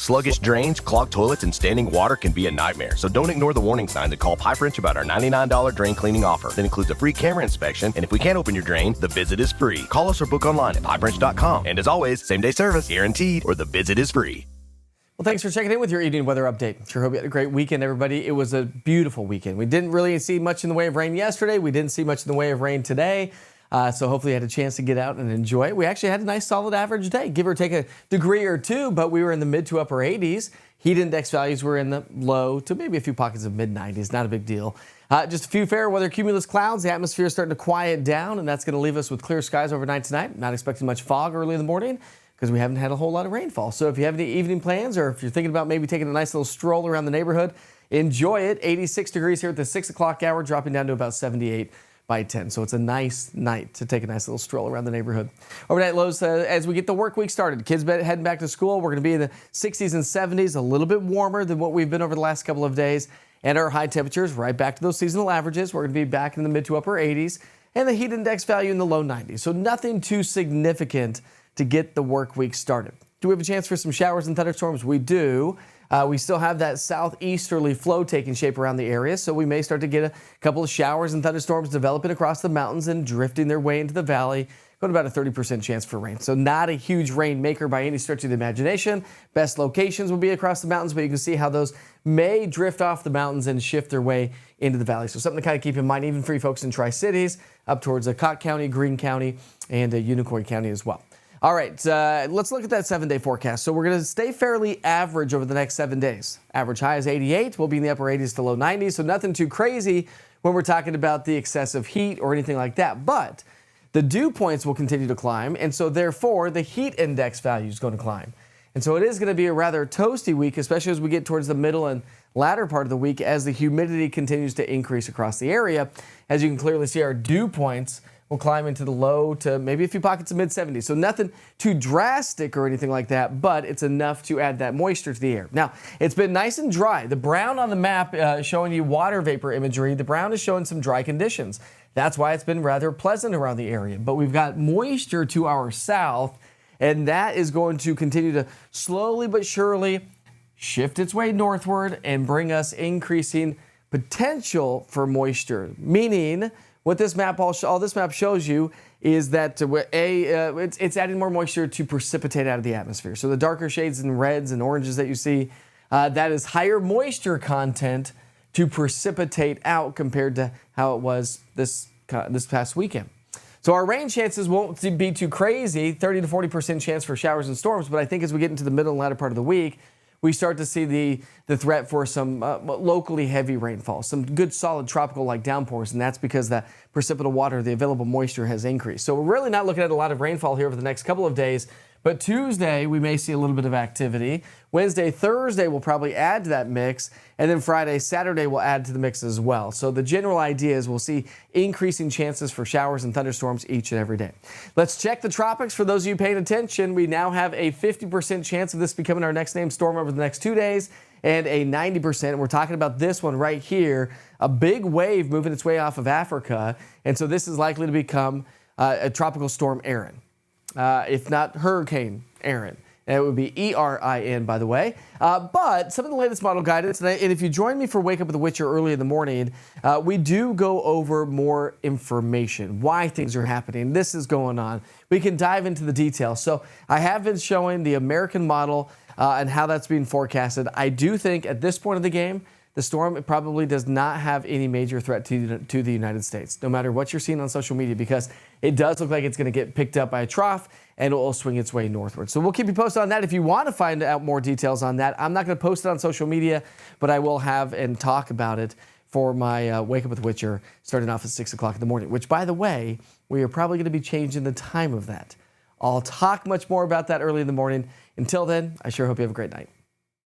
Sluggish drains, clogged toilets, and standing water can be a nightmare, so don't ignore the warning signs and call Pipe Wrench about our $99 drain cleaning offer. That includes a free camera inspection, and if we can't open your drain, the visit is free. Call us or book online at pipewrench.com. And as always, same-day service guaranteed, or the visit is free. Well, thanks for checking in with your evening weather update. Sure hope you had a great weekend, everybody. It was a beautiful weekend. We didn't really see much in the way of rain yesterday. We didn't see much in the way of rain today. So hopefully you had a chance to get out and enjoy it. We actually had a nice solid average day, give or take a degree or two, but we were in the mid to upper 80s. Heat index values were in the low to maybe a few pockets of mid 90s. Not a big deal. Just a few fair weather cumulus clouds. The atmosphere is starting to quiet down, and that's going to leave us with clear skies overnight tonight. Not expecting much fog early in the morning because we haven't had a whole lot of rainfall. So if you have any evening plans, or if you're thinking about maybe taking a nice little stroll around the neighborhood, enjoy it. 86 degrees here at the 6 o'clock hour, dropping down to about 78 by 10. So it's a nice night to take a nice little stroll around the neighborhood. Overnight lows as we get the work week started. Kids heading back to school. We're going to be in the 60s and 70s, a little bit warmer than what we've been over the last couple of days. And our high temperatures right back to those seasonal averages. We're going to be back in the mid to upper 80s and the heat index value in the low 90s. So nothing too significant to get the work week started. Do we have a chance for some showers and thunderstorms? We do. We still have that southeasterly flow taking shape around the area, so we may start to get a couple of showers and thunderstorms developing across the mountains and drifting their way into the valley. Got about a 30% chance for rain. So not a huge rain maker by any stretch of the imagination. Best locations will be across the mountains, but you can see how those may drift off the mountains and shift their way into the valley. So something to kind of keep in mind, even for you folks in Tri-Cities, up towards Cott County, Greene County, and Unicoi County as well. All right, let's look at that 7-day forecast. So we're going to stay fairly average over the next 7 days. Average high is 88. We'll be in the upper 80s to low 90s, so nothing too crazy when we're talking about the excessive heat or anything like that. But the dew points will continue to climb, and so therefore the heat index value is going to climb. And so it is going to be a rather toasty week, especially as we get towards the middle and latter part of the week as the humidity continues to increase across the area. As you can clearly see, our dew points will climb into the low to maybe a few pockets of mid-70s. So nothing too drastic or anything like that, but it's enough to add that moisture to the air. Now, it's been nice and dry. The brown on the map showing you water vapor imagery. The brown is showing some dry conditions. That's why it's been rather pleasant around the area. But we've got moisture to our south, and that is going to continue to slowly but surely shift its way northward and bring us increasing potential for moisture, meaning what this map all this map shows you is that it's adding more moisture to precipitate out of the atmosphere. So the darker shades and reds and oranges that you see, that is higher moisture content to precipitate out compared to how it was this past weekend. So our rain chances won't be too crazy, 30 to 40% chance for showers and storms, but I think as we get into the middle and latter part of the week, we start to see the threat for some locally heavy rainfall, some good solid tropical-like downpours, and that's because the precipitable water, the available moisture has increased. So we're really not looking at a lot of rainfall here over the next couple of days, but Tuesday we may see a little bit of activity. Wednesday, Thursday will probably add to that mix, and then Friday, Saturday will add to the mix as well. So the general idea is we'll see increasing chances for showers and thunderstorms each and every day. Let's check the tropics. For those of you paying attention, we now have a 50% chance of this becoming our next named storm over the next 2 days, and a 90%. And we're talking about this one right here, a big wave moving its way off of Africa, and so this is likely to become a tropical storm Erin. If not Hurricane Erin. And it would be ERIN, by the way. But some of the latest model guidance, and if you join me for Wake Up with the Witcher early in the morning, we do go over more information, why things are happening, this is going on. We can dive into the details. So I have been showing the American model and how that's being forecasted. I do think at this point of the game, the storm probably does not have any major threat to the United States, no matter what you're seeing on social media, because it does look like it's going to get picked up by a trough and it will swing its way northward. So we'll keep you posted on that. If you want to find out more details on that, I'm not going to post it on social media, but I will have and talk about it for my Wake Up with Witcher starting off at 6 o'clock in the morning, which, by the way, we are probably going to be changing the time of that. I'll talk much more about that early in the morning. Until then, I sure hope you have a great night.